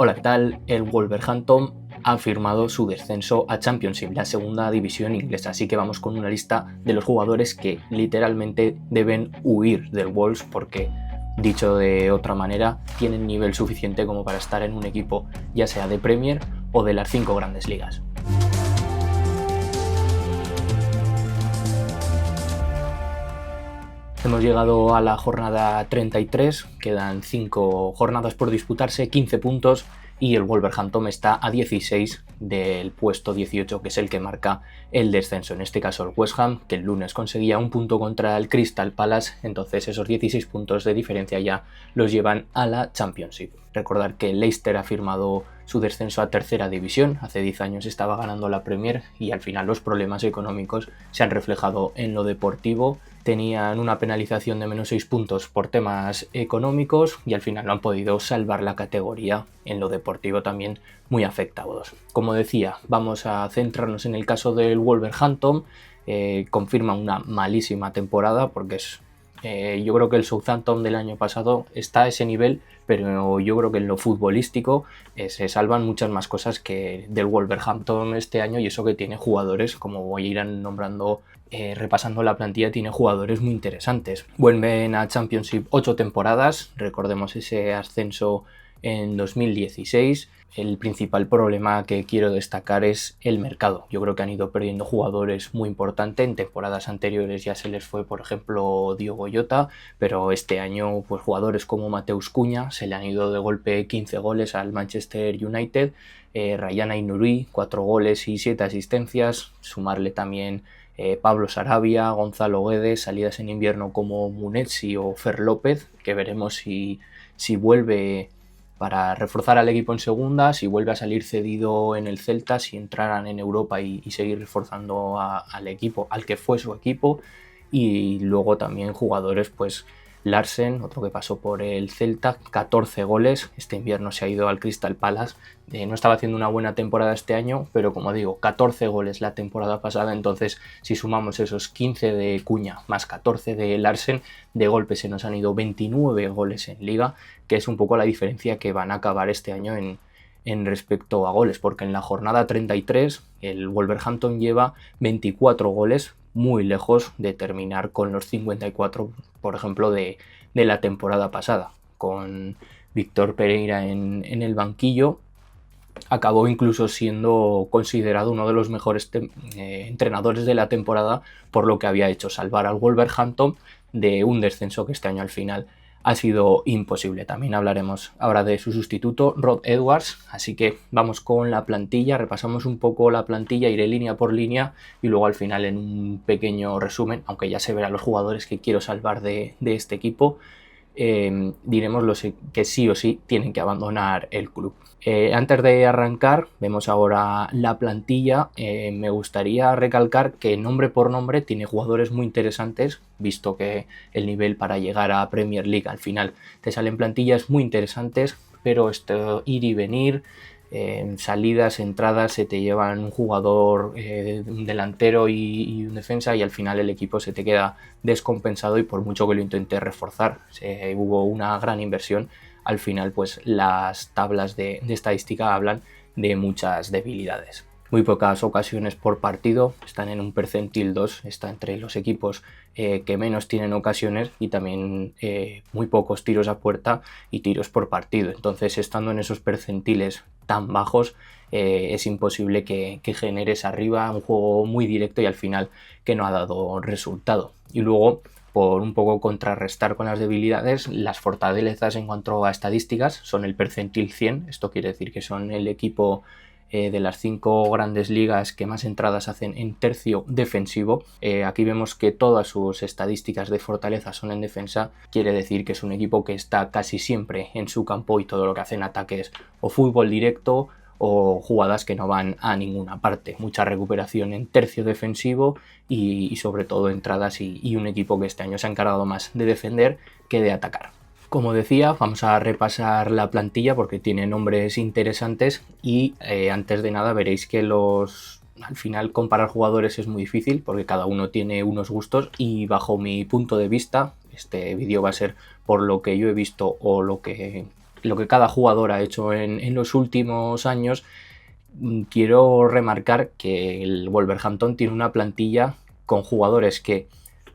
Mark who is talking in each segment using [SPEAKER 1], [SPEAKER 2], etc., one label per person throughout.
[SPEAKER 1] Hola, ¿qué tal? El Wolverhampton ha firmado su descenso a Championship, la segunda división inglesa, así que vamos con una lista de los jugadores que literalmente deben huir del Wolves porque, dicho de otra manera, tienen nivel suficiente como para estar en un equipo ya sea de Premier o de las 5 grandes ligas. Hemos llegado a la jornada 33, quedan 5 jornadas por disputarse, 15 puntos y el Wolverhampton está a 16 del puesto 18, que es el que marca el descenso. En este caso el West Ham, que el lunes conseguía un punto contra el Crystal Palace, entonces esos 16 puntos de diferencia ya los llevan a la Championship. Recordar que el Leicester ha firmado su descenso a tercera división, hace 10 años estaba ganando la Premier y al final los problemas económicos se han reflejado en lo deportivo. Tenían una penalización de menos 6 puntos por temas económicos y al final no han podido salvar la categoría, en lo deportivo también muy afectados. Como decía, vamos a centrarnos en el caso del Wolverhampton. Confirma una malísima temporada porque yo creo que el Southampton del año pasado está a ese nivel, pero yo creo que en lo futbolístico se salvan muchas más cosas que del Wolverhampton este año, y eso que tiene jugadores, como voy a ir nombrando repasando la plantilla, tiene jugadores muy interesantes. Vuelven a Championship 8 temporadas, recordemos ese ascenso en 2016. El principal problema que quiero destacar es el mercado. Yo creo que han ido perdiendo jugadores muy importantes. En temporadas anteriores ya se les fue, por ejemplo, Diogo Jota, pero este año pues jugadores como Mateus Cunha se le han ido de golpe 15 goles al Manchester United. Ryan Aït-Nouri, 4 goles y 7 asistencias. Sumarle también Pablo Sarabia, Gonzalo Guedes, salidas en invierno como Munetsi o Fer López, que veremos si vuelve para reforzar al equipo en segunda, si vuelve a salir cedido en el Celta, si entraran en Europa y seguir reforzando al equipo, al que fue su equipo. Y luego también jugadores, pues Larsen, otro que pasó por el Celta, 14 goles, este invierno se ha ido al Crystal Palace, no estaba haciendo una buena temporada este año, pero como digo, 14 goles la temporada pasada, entonces si sumamos esos 15 de Cunha más 14 de Larsen, de golpe se nos han ido 29 goles en Liga, que es un poco la diferencia que van a acabar este año en respecto a goles, porque en la jornada 33 el Wolverhampton lleva 24 goles, muy lejos de terminar con los 54, por ejemplo, de la temporada pasada. Con Víctor Pereira en el banquillo, acabó incluso siendo considerado uno de los mejores entrenadores de la temporada por lo que había hecho, salvar al Wolverhampton de un descenso que este año al final ha sido imposible. También hablaremos ahora de su sustituto, Rod Edwards, así que vamos con la plantilla, repasamos un poco la plantilla, iré línea por línea y luego al final en un pequeño resumen, aunque ya se verán los jugadores que quiero salvar de este equipo, diremos los que sí o sí tienen que abandonar el club. Antes de arrancar, vemos ahora la plantilla. Me gustaría recalcar que nombre por nombre tiene jugadores muy interesantes, visto que el nivel para llegar a Premier League al final te salen plantillas muy interesantes, pero esto ir y venir, salidas, entradas, se te llevan un jugador, un delantero y un defensa, y al final el equipo se te queda descompensado, y por mucho que lo intente reforzar, hubo una gran inversión. Al final pues las tablas de estadística hablan de muchas debilidades. Muy pocas ocasiones por partido, están en un percentil 2, está entre los equipos que menos tienen ocasiones, y también muy pocos tiros a puerta y tiros por partido. Entonces, estando en esos percentiles tan bajos, es imposible que generes arriba un juego muy directo y al final que no ha dado resultado. Y luego, por un poco contrarrestar con las debilidades, las fortalezas en cuanto a estadísticas son el percentil 100, esto quiere decir que son el equipo de las 5 grandes ligas que más entradas hacen en tercio defensivo. Aquí vemos que todas sus estadísticas de fortaleza son en defensa, quiere decir que es un equipo que está casi siempre en su campo y todo lo que hacen ataques o fútbol directo o jugadas que no van a ninguna parte. Mucha recuperación en tercio defensivo y sobre todo entradas y un equipo que este año se ha encargado más de defender que de atacar. Como decía, vamos a repasar la plantilla porque tiene nombres interesantes y antes de nada veréis que al final comparar jugadores es muy difícil porque cada uno tiene unos gustos, y bajo mi punto de vista, este vídeo va a ser por lo que yo he visto o lo que lo que cada jugador ha hecho en los últimos años, quiero remarcar que el Wolverhampton tiene una plantilla con jugadores que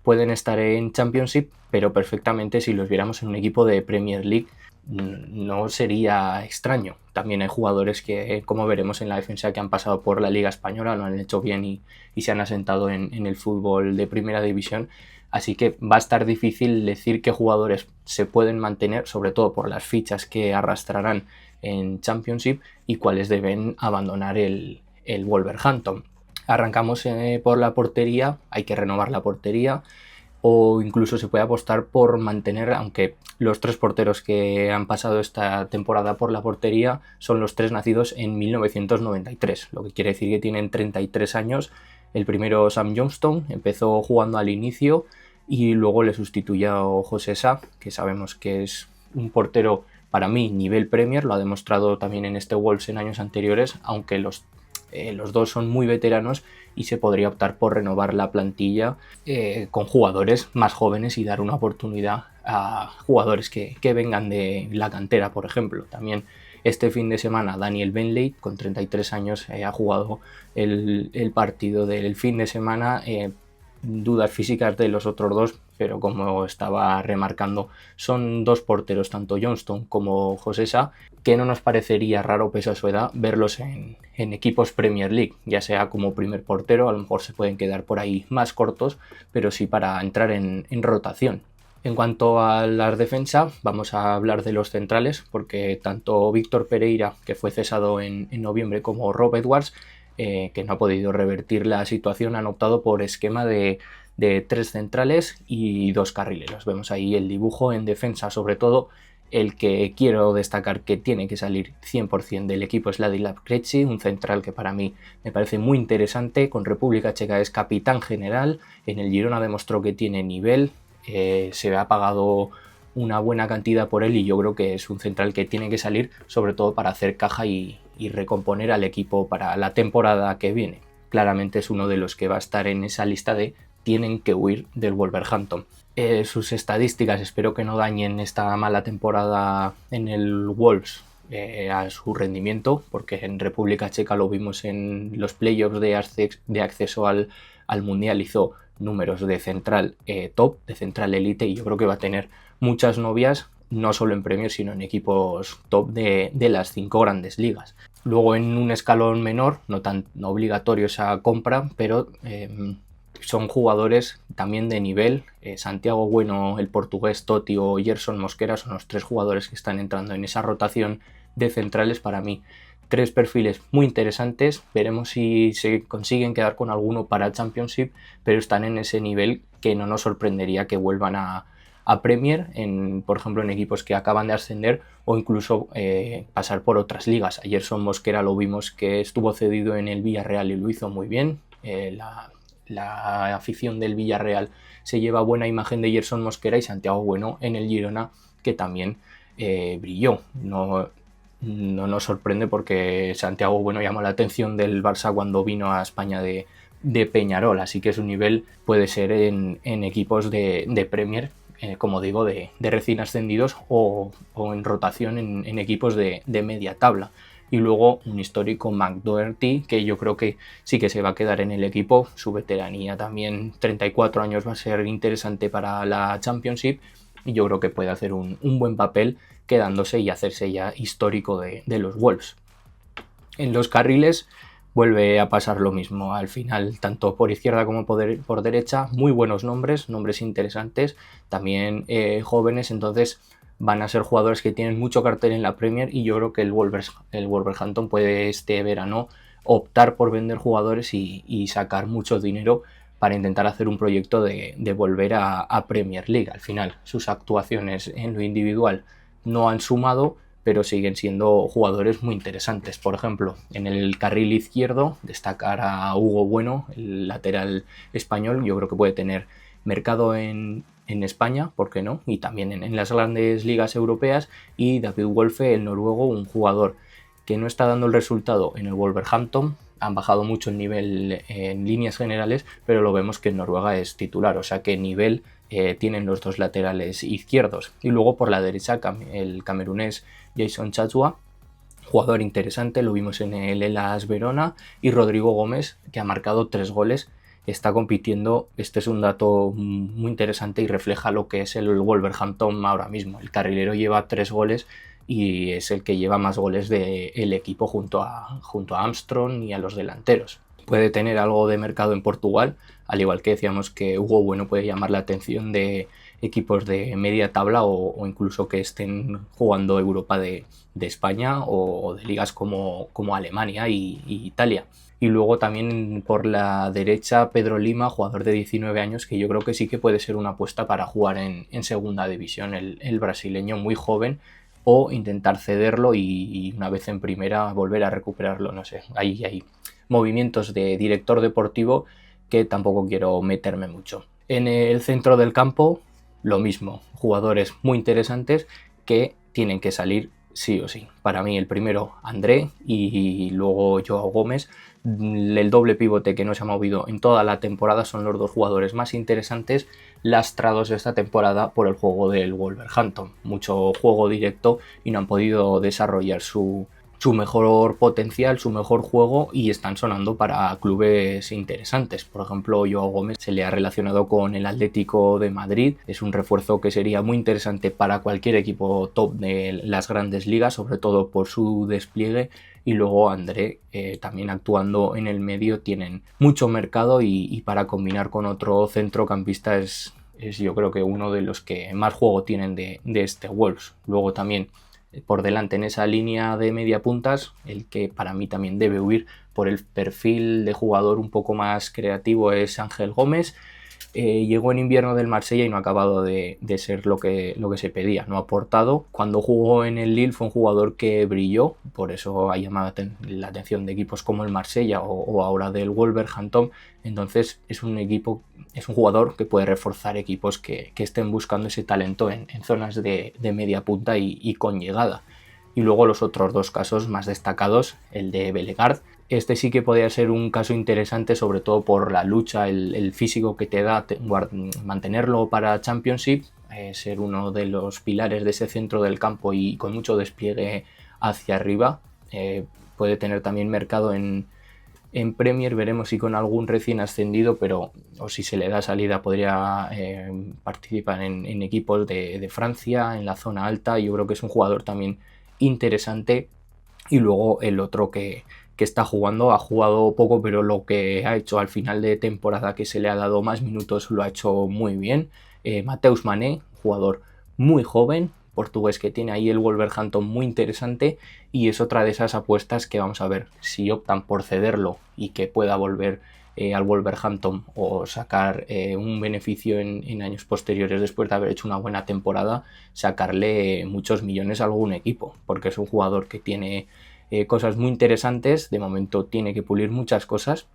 [SPEAKER 1] pueden estar en Championship, pero perfectamente si los viéramos en un equipo de Premier League no sería extraño. También hay jugadores que, como veremos en la defensa, que han pasado por la Liga Española, lo han hecho bien y se han asentado en el fútbol de Primera División. Así que va a estar difícil decir qué jugadores se pueden mantener, sobre todo por las fichas que arrastrarán en Championship, y cuáles deben abandonar el Wolverhampton. Arrancamos por la portería, hay que renovar la portería, o incluso se puede apostar por mantener, aunque los 3 porteros que han pasado esta temporada por la portería son los 3 nacidos en 1993, lo que quiere decir que tienen 33 años. El primero, Sam Johnstone, empezó jugando al inicio y luego le sustituyó José Sá, que sabemos que es un portero para mí nivel Premier, lo ha demostrado también en este Wolves en años anteriores, aunque los dos son muy veteranos y se podría optar por renovar la plantilla con jugadores más jóvenes y dar una oportunidad a jugadores que vengan de la cantera, por ejemplo. También este fin de semana Daniel Bentley, con 33 años, ha jugado el partido del fin de semana. Dudas físicas de los otros dos, pero como estaba remarcando, son 2 porteros, tanto Johnston como José Sá, que no nos parecería raro, pese a su edad, verlos en equipos Premier League, ya sea como primer portero. A lo mejor se pueden quedar por ahí más cortos, pero sí para entrar en rotación. En cuanto a la defensa, vamos a hablar de los centrales, porque tanto Víctor Pereira, que fue cesado en noviembre, como Rob Edwards, que no ha podido revertir la situación, han optado por esquema de 3 centrales y 2 carrileros. Vemos ahí el dibujo. En defensa, sobre todo, el que quiero destacar que tiene que salir 100% del equipo es Ladislav Krejci, un central que para mí me parece muy interesante. Con República Checa es capitán general, en el Girona demostró que tiene nivel, se ha pagado una buena cantidad por él y yo creo que es un central que tiene que salir, sobre todo para hacer caja y recomponer al equipo para la temporada que viene. Claramente es uno de los que va a estar en esa lista de tienen que huir del Wolverhampton. Sus estadísticas espero que no dañen esta mala temporada en el Wolves a su rendimiento, porque en República Checa lo vimos en los playoffs de acceso al Mundial, hizo números de central top, de central elite, y yo creo que va a tener muchas novias, no solo en Premier, sino en equipos top de las 5 grandes ligas. Luego, en un escalón menor, no tan obligatorio esa compra, pero son jugadores también de nivel. Santiago Bueno, el portugués, Totti o Gerson Mosquera son los 3 jugadores que están entrando en esa rotación de centrales. Para mí, 3 perfiles muy interesantes. Veremos si se consiguen quedar con alguno para Championship, pero están en ese nivel que no nos sorprendería que vuelvan a Premier, por ejemplo en equipos que acaban de ascender, o incluso pasar por otras ligas. A Gerson Mosquera lo vimos que estuvo cedido en el Villarreal y lo hizo muy bien. La afición del Villarreal se lleva buena imagen de Gerson Mosquera, y Santiago Bueno en el Girona, que también brilló. No nos sorprende, porque Santiago Bueno llamó la atención del Barça cuando vino a España de Peñarol, así que su nivel puede ser en equipos de Premier, como digo, de recién ascendidos, o en rotación en equipos de media tabla. Y luego un histórico, McDoherty, que yo creo que sí que se va a quedar en el equipo. Su veteranía también, 34 años, va a ser interesante para la Championship, y yo creo que puede hacer un buen papel quedándose y hacerse ya histórico de los Wolves. En los carriles vuelve a pasar lo mismo. Al final, tanto por izquierda como por derecha, muy buenos nombres interesantes, también jóvenes. Entonces van a ser jugadores que tienen mucho cartel en la Premier, y yo creo que el Wolverhampton puede este verano optar por vender jugadores y sacar mucho dinero para intentar hacer un proyecto de volver a Premier League. Al final, sus actuaciones en lo individual no han sumado, pero siguen siendo jugadores muy interesantes. Por ejemplo, en el carril izquierdo, destacar a Hugo Bueno, el lateral español. Yo creo que puede tener mercado en España, ¿por qué no? Y también en las grandes ligas europeas. Y David Wolfe, el noruego, un jugador que no está dando el resultado en el Wolverhampton, han bajado mucho el nivel en líneas generales, pero lo vemos que en Noruega es titular, o sea que nivel tienen los dos laterales izquierdos. Y luego por la derecha el camerunés Jason Chachua, jugador interesante, lo vimos en el Hellas Verona, y Rodrigo Gómez, que ha marcado 3 goles, está compitiendo. Este es un dato muy interesante y refleja lo que es el Wolverhampton ahora mismo. El carrilero lleva 3 goles y es el que lleva más goles del equipo junto a Armstrong y a los delanteros. Puede tener algo de mercado en Portugal, al igual que decíamos que Hugo Bueno puede llamar la atención de equipos de media tabla o incluso que estén jugando Europa de España o de ligas como Alemania y Italia. Y luego también por la derecha Pedro Lima, jugador de 19 años, que yo creo que sí que puede ser una apuesta para jugar en segunda división, el brasileño muy joven, o intentar cederlo y una vez en primera volver a recuperarlo, no sé, hay movimientos de director deportivo que tampoco quiero meterme mucho. En el centro del campo, lo mismo, jugadores muy interesantes que tienen que salir sí o sí. Para mí el primero André y luego Joao Gómez. El doble pivote que no se ha movido en toda la temporada son los dos jugadores más interesantes, lastrados esta temporada por el juego del Wolverhampton. Mucho juego directo y no han podido desarrollar su mejor potencial, su mejor juego, y están sonando para clubes interesantes. Por ejemplo, Joao Gómez se le ha relacionado con el Atlético de Madrid, es un refuerzo que sería muy interesante para cualquier equipo top de las grandes ligas, sobre todo por su despliegue. Y luego André, también actuando en el medio, tienen mucho mercado y para combinar con otro centrocampista es yo creo que uno de los que más juego tienen de este Wolves. Luego también por delante en esa línea de media puntas, el que para mí también debe huir por el perfil de jugador un poco más creativo es Ángel Gómez. Llegó en invierno del Marsella y no ha acabado de ser lo que se pedía, no ha aportado. Cuando jugó en el Lille fue un jugador que brilló, por eso ha llamado la atención de equipos como el Marsella o ahora del Wolverhampton. Entonces es un jugador que puede reforzar equipos que estén buscando ese talento en zonas de media punta y con llegada. Y luego los otros dos casos más destacados, el de Bellegarde. Este sí que podría ser un caso interesante, sobre todo por la lucha, el físico que te da mantenerlo para Championship, ser uno de los pilares de ese centro del campo y con mucho despliegue hacia arriba. Puede tener también mercado en Premier, veremos si con algún recién ascendido, o si se le da salida podría participar en equipos de Francia, en la zona alta. Yo creo que es un jugador también interesante. Y luego el otro que está jugando, ha jugado poco, pero lo que ha hecho al final de temporada, que se le ha dado más minutos, lo ha hecho muy bien. Mateus Mané, jugador muy joven, portugués, que tiene ahí el Wolverhampton muy interesante, y es otra de esas apuestas que vamos a ver si optan por cederlo y que pueda volver al Wolverhampton o sacar un beneficio en años posteriores después de haber hecho una buena temporada, sacarle muchos millones a algún equipo, porque es un jugador que tiene cosas muy interesantes. De momento tiene que pulir muchas cosas,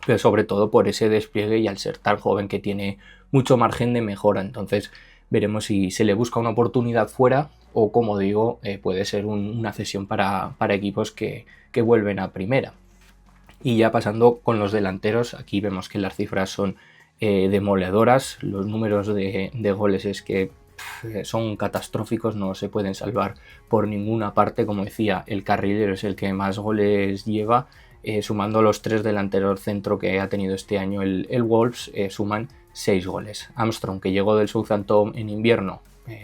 [SPEAKER 1] pero sobre todo por ese despliegue y al ser tan joven que tiene mucho margen de mejora. Entonces veremos si se le busca una oportunidad fuera o, como digo, puede ser una cesión para equipos que vuelven a primera. Y ya pasando con los delanteros, aquí vemos que las cifras son demoledoras. Los números de goles es que son catastróficos, no se pueden salvar por ninguna parte. Como decía, el carrilero es el que más goles lleva, sumando los 3 delanteros centro que ha tenido este año el Wolves, suman 6 goles. Armstrong, que llegó del Southampton en invierno,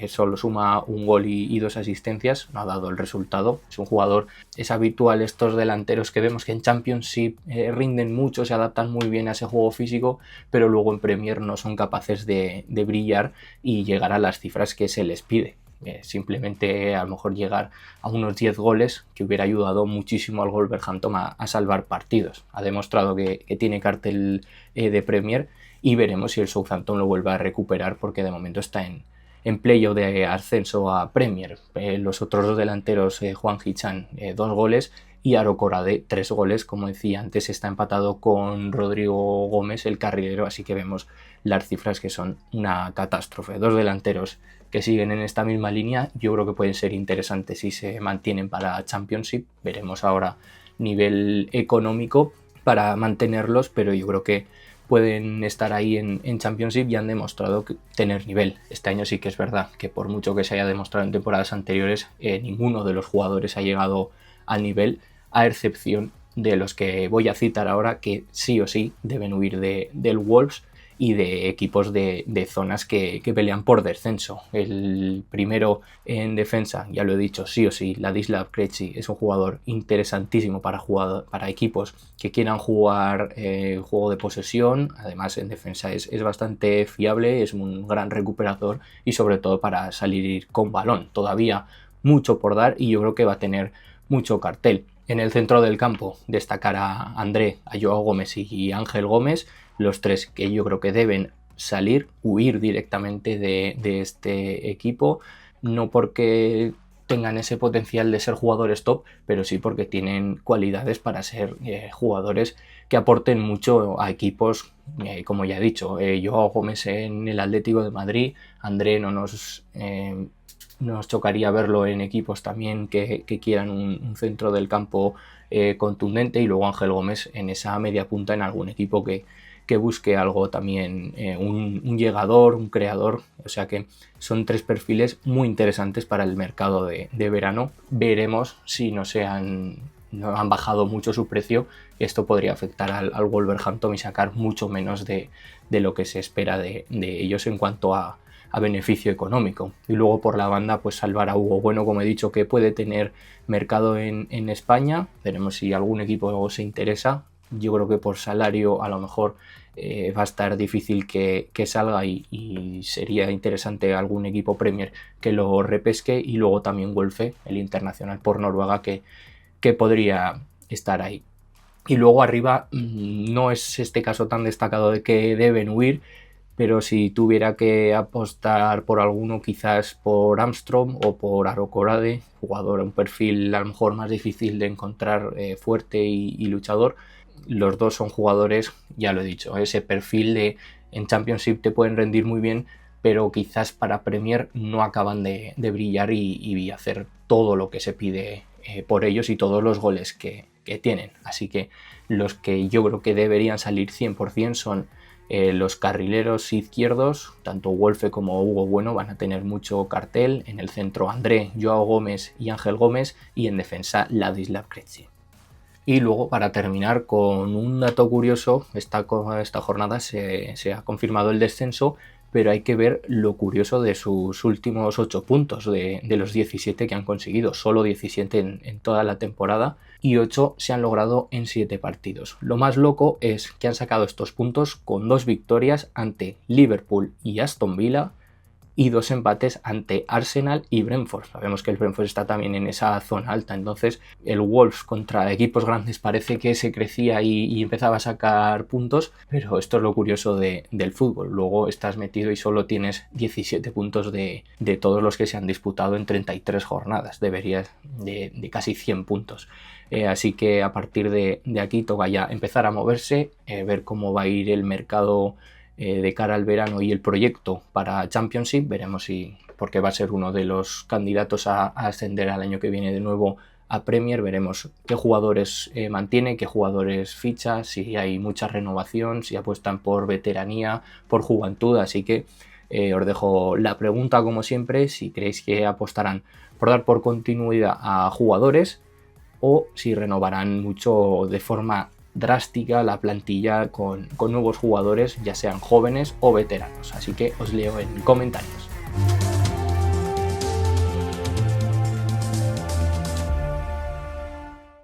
[SPEAKER 1] solo suma 1 gol y 2 asistencias, no ha dado el resultado. Es un jugador, es habitual estos delanteros que vemos que en Championship rinden mucho, se adaptan muy bien a ese juego físico, pero luego en Premier no son capaces de brillar y llegar a las cifras que se les pide. Simplemente a lo mejor llegar a unos 10 goles, que hubiera ayudado muchísimo al Wolverhampton a salvar partidos. Ha demostrado que tiene cartel de Premier, y veremos si el Southampton lo vuelve a recuperar, porque de momento está en playoff de ascenso a Premier. Los otros dos delanteros, Juan Hichan, 2 goles, y Aro Corade, 3 goles. Como decía antes, está empatado con Rodrigo Gómez, el carrilero, así que vemos las cifras que son una catástrofe. 2 delanteros que siguen en esta misma línea, yo creo que pueden ser interesantes si se mantienen para Championship. Veremos ahora nivel económico para mantenerlos, pero yo creo que pueden estar ahí en Championship y han demostrado tener nivel. Este año sí que es verdad que por mucho que se haya demostrado en temporadas anteriores, ninguno de los jugadores ha llegado al nivel, a excepción de los que voy a citar ahora, que sí o sí deben huir del Wolves y de equipos de zonas que pelean por descenso. El primero en defensa, ya lo he dicho, sí o sí, Ladislav Krejci es un jugador interesantísimo para equipos que quieran jugar juego de posesión. Además, en defensa es bastante fiable, es un gran recuperador y sobre todo para salir con balón. Todavía mucho por dar y yo creo que va a tener mucho cartel. En el centro del campo, destacar a André, a Joao Gómez y Ángel Gómez, los tres que yo creo que deben huir directamente de este equipo, no porque tengan ese potencial de ser jugadores top, pero sí porque tienen cualidades para ser jugadores que aporten mucho a equipos, como ya he dicho, Joao Gómez en el Atlético de Madrid, André no nos chocaría verlo en equipos también que quieran un centro del campo contundente, y luego Ángel Gómez en esa media punta en algún equipo que busque algo también, un llegador, un creador. O sea que son tres perfiles muy interesantes para el mercado de verano. Veremos si no han bajado mucho su precio. Esto podría afectar al Wolverhampton y sacar mucho menos de lo que se espera de ellos en cuanto a beneficio económico. Y luego por la banda, pues salvar a Hugo Bueno, como he dicho, que puede tener mercado en España. Veremos si algún equipo se interesa. Yo creo que por salario a lo mejor va a estar difícil que salga y sería interesante algún equipo Premier que lo repesque, y luego también Wolfe, el internacional por Noruega, que podría estar ahí. Y luego arriba no es este caso tan destacado de que deben huir, pero si tuviera que apostar por alguno, quizás por Armstrong o por Arocorade, jugador, un perfil a lo mejor más difícil de encontrar, fuerte y luchador. Los dos son jugadores, ya lo he dicho, ese perfil en Championship te pueden rendir muy bien, pero quizás para Premier no acaban de brillar y hacer todo lo que se pide por ellos y todos los goles que tienen. Así que los que yo creo que deberían salir 100% son los carrileros izquierdos. Tanto Wolfe como Hugo Bueno van a tener mucho cartel. En el centro André, Joao Gómez y Ángel Gómez, y en defensa Ladislav Krejci. Y luego, para terminar con un dato curioso, esta jornada se ha confirmado el descenso, pero hay que ver lo curioso de sus últimos 8 puntos, de los 17 que han conseguido, solo 17 en toda la temporada, y 8 se han logrado en 7 partidos. Lo más loco es que han sacado estos puntos con 2 victorias ante Liverpool y Aston Villa, y 2 empates ante Arsenal y Brentford. Sabemos que el Brentford está también en esa zona alta, entonces el Wolves contra equipos grandes parece que se crecía y empezaba a sacar puntos, pero esto es lo curioso del fútbol. Luego estás metido y solo tienes 17 puntos de todos los que se han disputado en 33 jornadas, deberías de casi 100 puntos. Así que a partir de aquí toca ya empezar a moverse, ver cómo va a ir el mercado de cara al verano y el proyecto para Championship. Veremos porque va a ser uno de los candidatos a ascender al año que viene de nuevo a Premier. Veremos qué jugadores mantiene, qué jugadores ficha, si hay mucha renovación, si apuestan por veteranía, por juventud. Así que os dejo la pregunta, como siempre, si creéis que apostarán por dar por continuidad a jugadores o si renovarán mucho de forma drástica la plantilla con nuevos jugadores, ya sean jóvenes o veteranos. Así que os leo en comentarios.